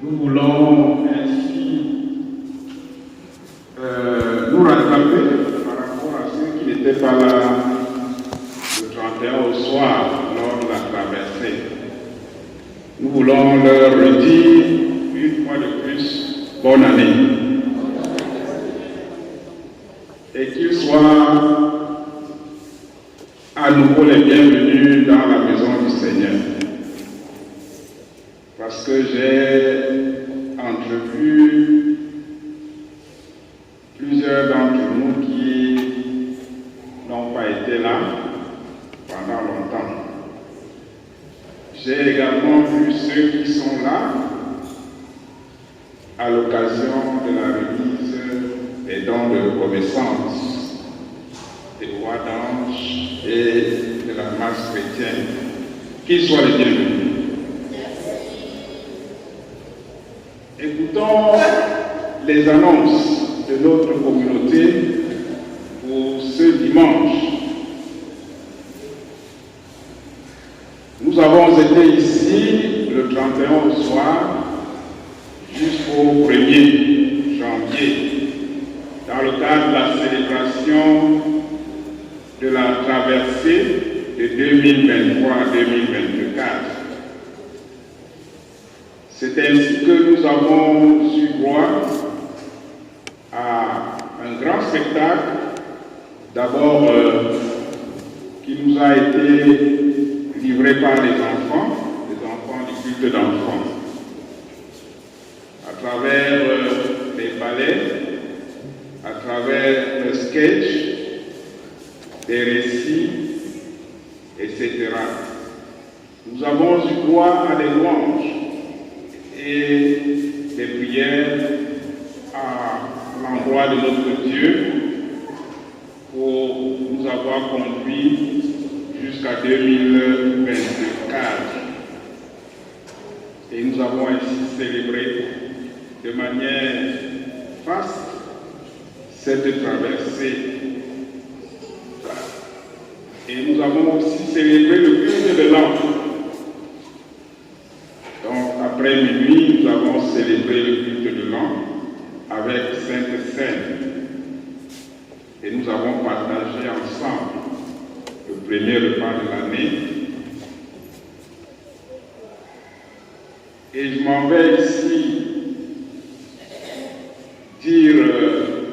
Nous voulons ainsi nous rattraper par rapport à ceux qui n'étaient pas là le 31 au soir lors de la traversée. Nous voulons leur redire une fois de plus bonne année et qu'ils soient à nouveau les bienvenus dans la maison du Seigneur. Parce que j'ai entrevu plusieurs d'entre nous qui n'ont pas été là pendant longtemps. J'ai également vu ceux qui sont là à l'occasion de la remise des dons de reconnaissance, des rois d'ange et de la masse chrétienne. Qu'ils soient les bienvenus. Écoutons les annonces de notre communauté pour ce dimanche. Nous avons été ici le 31 au soir jusqu'au 1er janvier dans le cadre de la célébration de la traversée de 2023 à 2024. C'est ainsi que nous avons eu droit à un grand spectacle, d'abord qui nous a été livré par les enfants du culte d'enfants, à travers les ballets, à travers le sketch, des récits, etc. Nous avons eu droit à des louanges et des prières à l'endroit de notre Dieu pour nous avoir conduits jusqu'à 2024. Et nous avons ainsi célébré de manière faste cette traversée. Et nous avons aussi célébré le culte de l'an. Donc, après minuit, nous avons célébré le culte de l'an avec Sainte Seine. Et nous avons partagé ensemble le premier repas de l'année. Et je m'en vais ici dire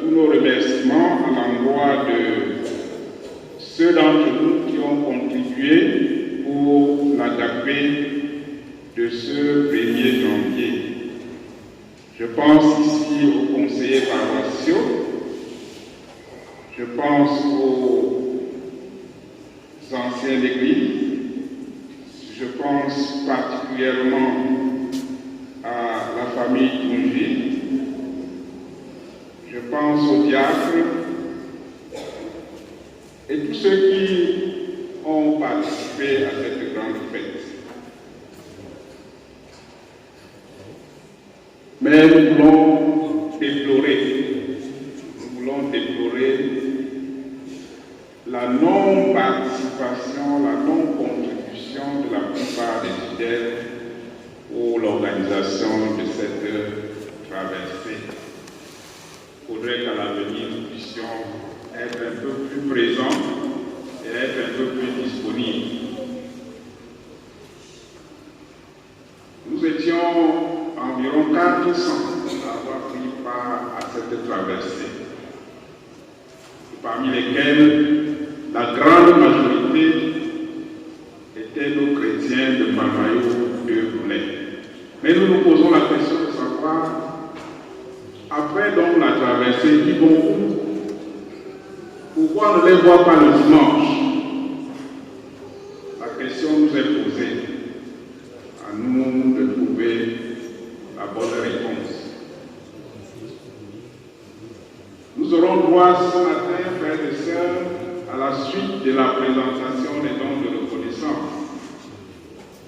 tous nos remerciements à l'endroit de ceux d'entre nous qui ont contribué pour l'agapé de ce 1er janvier. Je pense ici aux conseillers paroissiaux, je pense aux anciens d'église, je pense particulièrement à la famille Tungi, je pense aux diacres et tous ceux qui ont participé à cette grande fête. Mais nous voulons déplorer la non-participation, la non-contribution de la plupart des fidèles pour l'organisation de cette traversée. Il faudrait qu'à l'avenir, nous puissions être un peu plus présents et être un peu plus disponibles. Nous étions environ 400 à avoir pris part à cette traversée, parmi lesquels la grande majorité étaient nos chrétiens de Mamayo de Boulay. Mais nous nous posons la question de savoir, après donc la traversée, ils vont où? Pourquoi on ne les voit pas le dimanche? La question nous est posée. À nous de trouver la bonne réponse. Nous aurons droit ce matin, frères et sœurs, à la suite de la présentation des dons de reconnaissance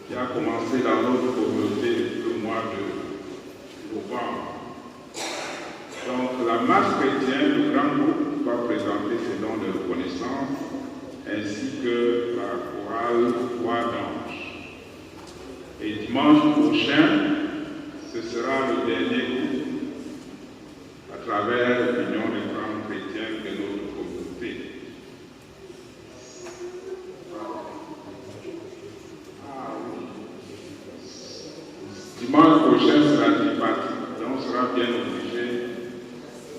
qui a commencé dans notre communauté depuis le mois de novembre. Donc la masse chrétienne, le grand groupe, va présenter ses dons de reconnaissance ainsi que la chorale Voix d'ange. Et dimanche prochain, ce sera Dimanche prochain sera tripartite, donc on sera bien obligé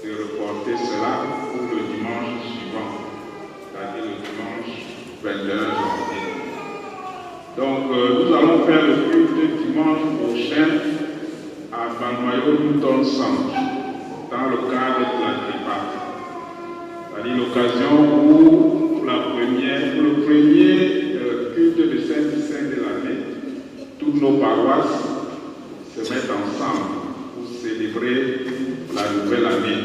de reporter cela pour le dimanche suivant, c'est-à-dire le dimanche 21 janvier. Donc nous allons faire le culte dimanche prochain à Balmayo Newton Centre, dans le cadre de la tripartite. C'est-à-dire l'occasion où pour le premier culte de Saint-Vicent de l'année, toutes nos paroisses se mettent ensemble pour célébrer la nouvelle année.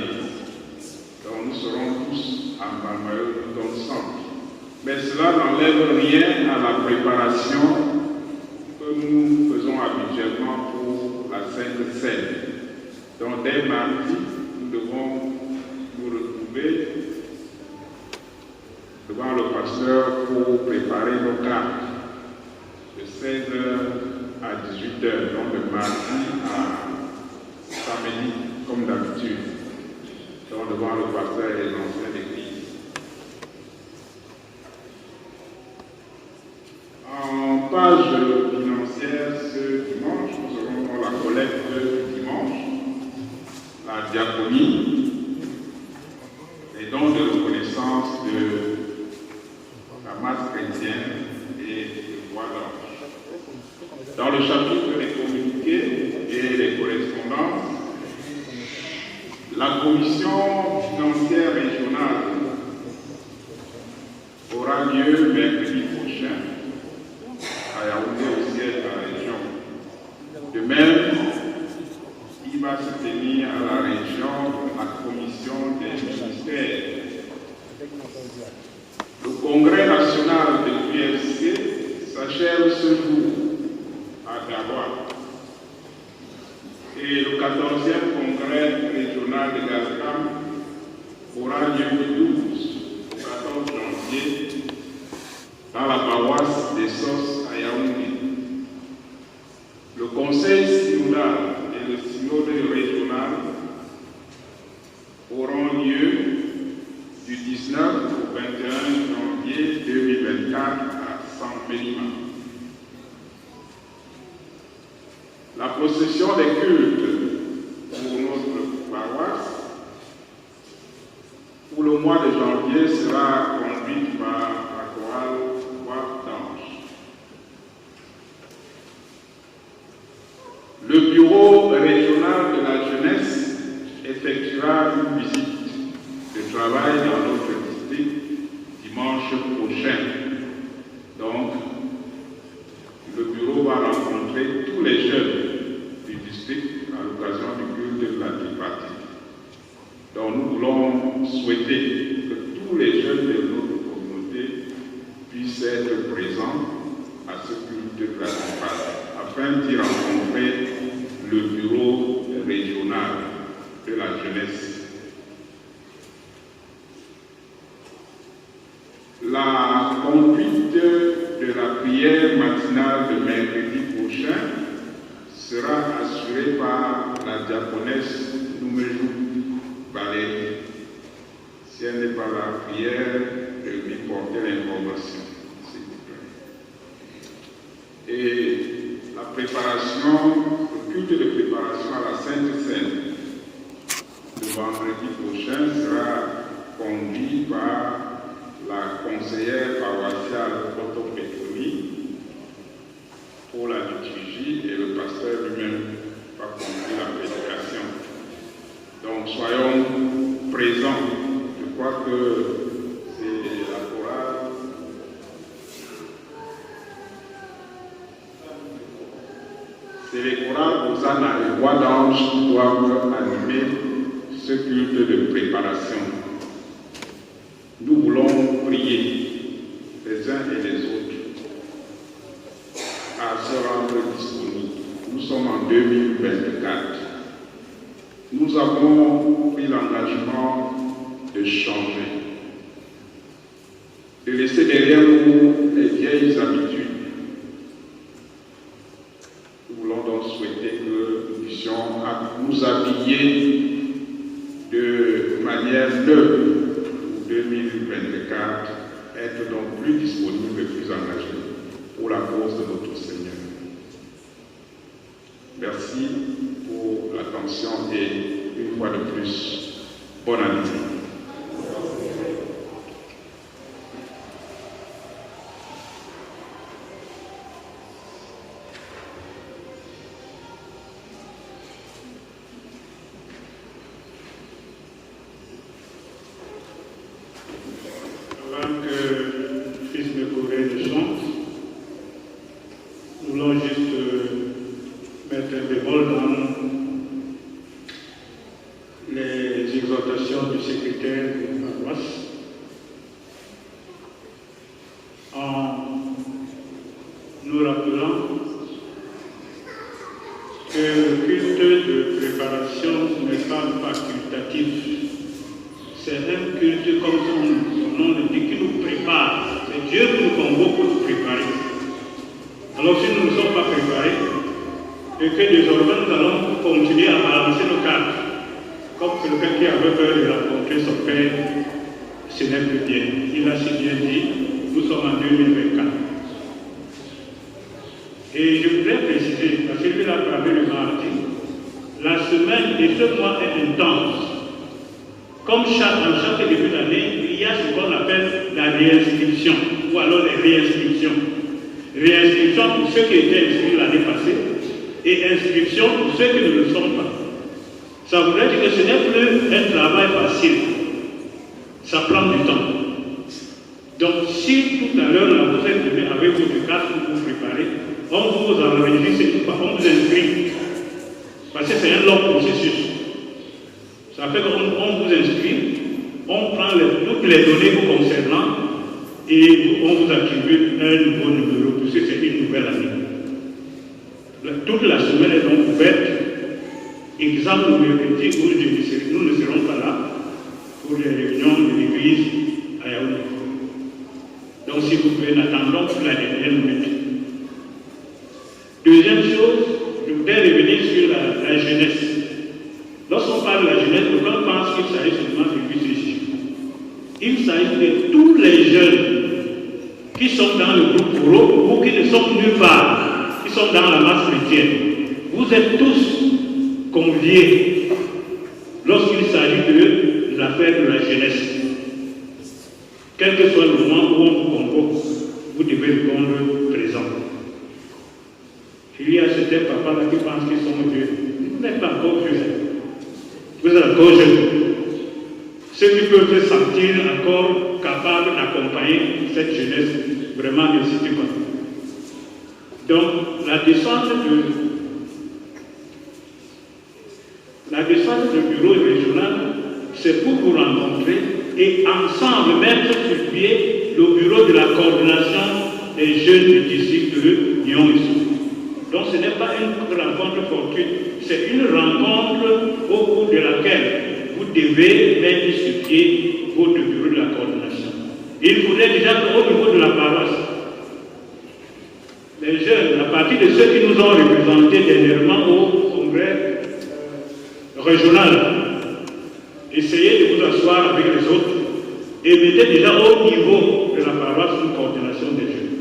Donc nous serons tous en Balmayo Newton Centre. Mais cela n'enlève rien à la préparation que nous faisons habituellement pour la Sainte Seine. Donc dès mardi, nous devons nous retrouver devant le pasteur pour préparer nos cartes de 16h à 18h, donc de mardi à samedi, comme d'habitude. Donc devant le pasteur et les anciens d'église. En page financière, ce dimanche, nous aurons la collecte du dimanche, la diaconie, les dons de reconnaissance de la masse chrétienne et le bois d'ange. Dans le chapitre des communiqués et des correspondances, la commission financière régionale aura lieu mercredi prochain à Yaoundé, au siège de la région. De même, il va se tenir à la région la commission des ministères. Le congrès national de l'UFC s'achève ce jour à Dawa. Et le 14e congrès régional de Gazcam aura lieu le 12 au 14 janvier dans la paroisse des Sos à Yaoundé. Le conseil synodal et le synode régional auront lieu du 19 au 21 janvier 2024 à Saint-Mélima. La procession des cultes pour notre paroisse pour le mois de janvier sera conduite par la chorale Voix d'Ange. Le bureau régional de la jeunesse effectuera une visite de travail dans notre district dimanche prochain. Donc, le bureau va rencontrer tous les jeunes du district à l'occasion du culte de la tripartite. Donc, nous voulons souhaiter que tous les jeunes de notre communauté puissent être présents à ce culte de la tripartite, afin d'y rencontrer le bureau régional de la jeunesse. La conduite de la prière matinale de mercredi prochain sera assurée par la diaconesse Noumejou Valérie. Si elle n'est pas la prière, de lui porter l'information, s'il vous plaît. Et la préparation, le culte de préparation à la Sainte Seine, le vendredi prochain, sera conduit par la conseillère paroissiale Otto Petroni pour la liturgie et le pasteur lui-même va conduire la prédication. Donc soyons présents. Je crois que c'est la chorale. C'est les chorales Hosanna et Voix d'Ange qui doivent animer ce culte de préparation. Nous voulons prier les uns et les autres à se rendre disponibles. Nous sommes en 2024. Nous avons pris l'engagement de changer, de laisser derrière nous les vieilles habitudes. Nous voulons donc souhaiter que nous puissions nous habiller de manière neuve. 2024, être donc plus disponible et plus engagé pour la cause de notre Seigneur. Merci pour l'attention et une fois de plus, bonne année. Avant que fils de Corée ne chante, nous voulons juste mettre un bémol dans les exhortations du secrétaire de la paroisse en nous rappelant que le culte de préparation n'est pas facultatif. C'est un culte comme son nom le dit qui nous prépare. C'est Dieu qui nous convoque pour nous préparer. Alors si nous ne sommes pas préparés, et que désormais nous allons continuer à balancer nos cartes, comme quelqu'un qui avait peur de rencontrer son père, ce n'est plus bien. Il a si bien dit, nous sommes en 2024. Et je voudrais préciser, parce qu'il a parlé le mardi, la semaine et ce mois est intense. Comme dans chaque début d'année, il y a ce qu'on appelle la réinscription, ou alors les réinscriptions. Réinscription pour ceux qui étaient inscrits l'année passée, et inscription pour ceux qui ne le sont pas. Ça voudrait dire que ce n'est plus un travail facile. Ça prend du temps. Donc, si tout à l'heure, là, vous êtes venu avec votre carte pour vous préparer, on vous enregistre, on vous inscrit. Parce que c'est un long processus. Ça fait qu'on vous inscrit, on prend toutes les données vous concernant et on vous attribue un nouveau numéro, puisque c'est une nouvelle année. Toute la semaine est donc ouverte. Exemple mercredi où nous ne serons pas là pour les réunions de l'église à Yaoundé. Donc si vous pouvez, n'attendons que la dernière minute. Deuxième chose, je voudrais revenir sur la jeunesse. Lorsqu'on parle de la jeunesse, on pense qu'il s'agit seulement de l'UCJ. Il s'agit de tous les jeunes qui sont dans le groupe Koro ou qui ne sont nulle part, qui sont dans la masse chrétienne. Vous êtes tous conviés lorsqu'il s'agit de l'affaire de la jeunesse. Quel que soit le moment où on vous convoque, vous devez répondre présent. Il y a certains papas là qui pensent qu'ils sont vieux. Vous n'êtes pas encore vieux. Vous êtes encore jeune. Ceux qui peuvent se sentir encore capables d'accompagner cette jeunesse, vraiment n'hésitez pas. Donc, la descente du bureau régional, c'est pour vous rencontrer et ensemble mettre sur pied le bureau de la coordination des jeunes du district de Nyon-Issou. Donc ce n'est pas une rencontre fortuite, c'est une rencontre au cours de laquelle vous devez mettre sur pied votre bureau de la coordination. Il faudrait déjà qu'au niveau de la paroisse, les jeunes, à partir de ceux qui nous ont représentés dernièrement au congrès régional, essayez de vous asseoir avec les autres et mettez déjà au niveau de la paroisse une coordination des jeunes.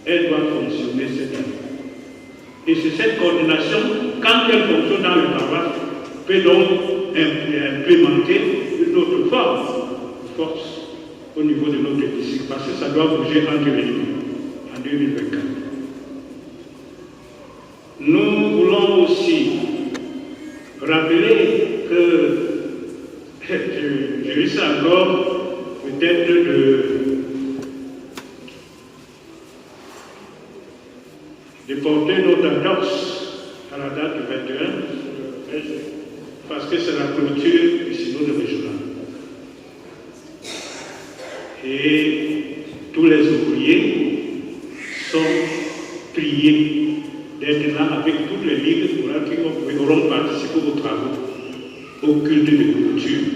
Elle doit fonctionner cette année. Et c'est cette coordination, quand elle fonctionne dans les paroisses, peut donc implémenter une autre force au niveau de notre district, parce que ça doit bouger entre les deux en 2024. Nous voulons aussi rappeler que je risque encore peut-être de porter notre entorse à la date du 21, parce que c'est la clôture du synode régional. Et tous les ouvriers sont priés d'être là avec toutes les ligues qui auront participé aux travaux, au culte de clôture.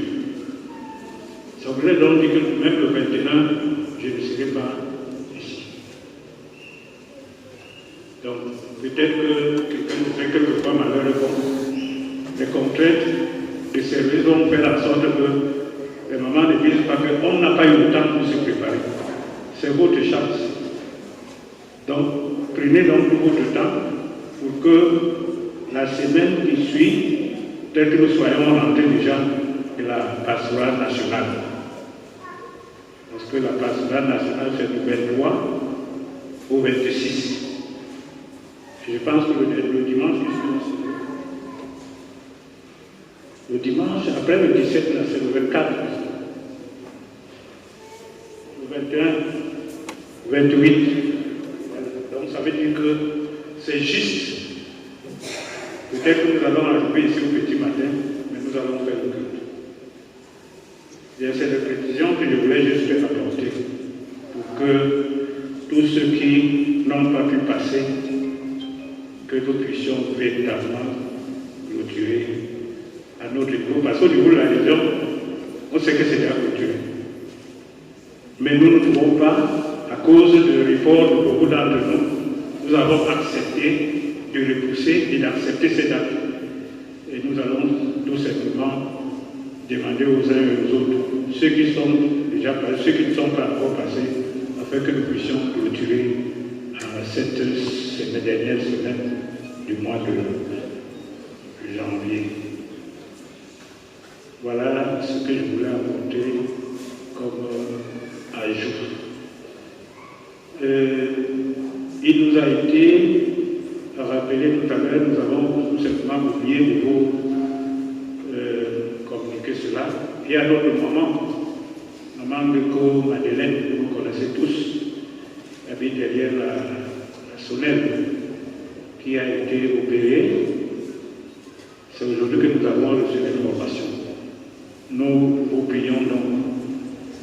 Ça voudrait donc dire que même le 21, je ne serai pas ici. Donc, peut-être que quelqu'un me fait quelquefois malheur, les contraintes de service vont faire en sorte que les mamans ne disent pas qu'on n'a pas eu le temps pour se préparer. C'est votre chance. Donc, prenez donc tout votre temps pour que la semaine qui suit, peut-être que nous soyons rentrés déjà de la pastorale nationale. Parce que la pastorale nationale, c'est du 23 au 26. Je pense que le dimanche, le dimanche, après le 17, c'est le 24. Le 21, 28. Donc ça veut dire que c'est juste. Peut-être que nous allons arriver ici au petit matin, mais nous allons faire le culte. C'est la précision que je voulais juste apporter pour que tous ceux qui n'ont pas pu passer, que nous puissions véritablement clôturer à notre niveau. Parce qu'au niveau de la région, on sait que c'est déjà clôturé. Mais nous ne pouvons pas, à cause de l'effort de beaucoup d'entre nous, nous avons accepté de repousser et d'accepter ces dates. Et nous allons tout simplement demander aux uns et aux autres, ceux qui sont déjà passés, ceux qui ne sont pas encore passés, afin que nous puissions clôturer cette dernière semaine du mois de janvier. Voilà ce que je voulais apporter comme ajout. Il nous a été rappelé tout à l'heure, nous avons tout simplement oublié de vous communiquer cela. Et à notre maman Deco Madeleine, que vous connaissez tous, habite derrière la Sonnelle, qui a été opérée. C'est aujourd'hui que nous avons reçu l'information. Nous vous prions donc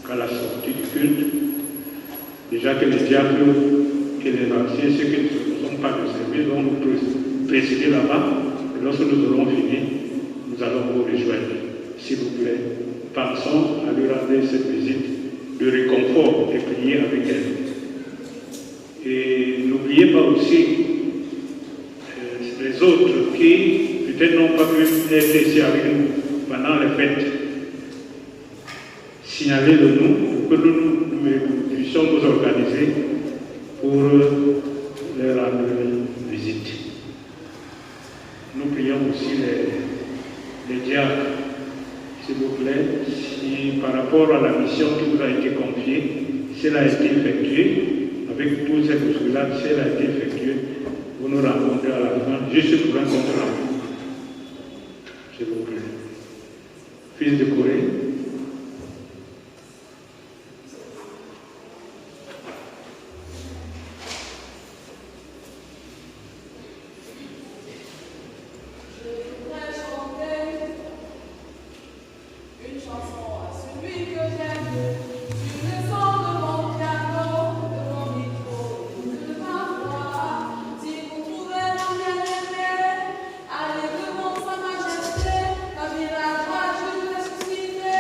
qu'à la sortie du culte, déjà que les diacres et les anciens, ceux qui ne sont pas de service, vont nous précéder là-bas. Et lorsque nous aurons fini, nous allons vous rejoindre. S'il vous plaît, pensons à lui rendre cette visite de réconfort et prier avec elle. Et n'oubliez pas aussi les autres qui peut-être n'ont pas pu être ici avec nous pendant les fêtes. Signalez-le nous pour que nous puissions nous organiser pour leur rendre visite. Nous prions aussi les diacres, s'il vous plaît, si par rapport à la mission qui vous a été confiée, si elle a été effectuée, avec tous ces bousculades, si elle a été effectuée, vous nous rencontrez à la fin, juste pour un contre-rencontre. S'il vous plaît. Fils de Corée. Allez devant sa majesté, comme il a droit de ressusciter.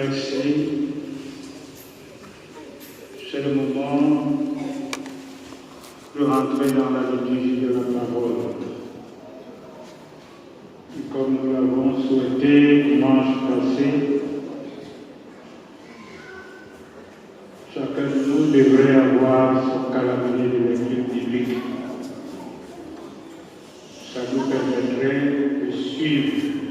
Merci. C'est le moment de rentrer dans la liturgie de la parole. Et comme nous l'avons souhaité dimanche passé, chacun de nous devrait avoir son calendrier de lecture biblique. Ça nous permettrait de suivre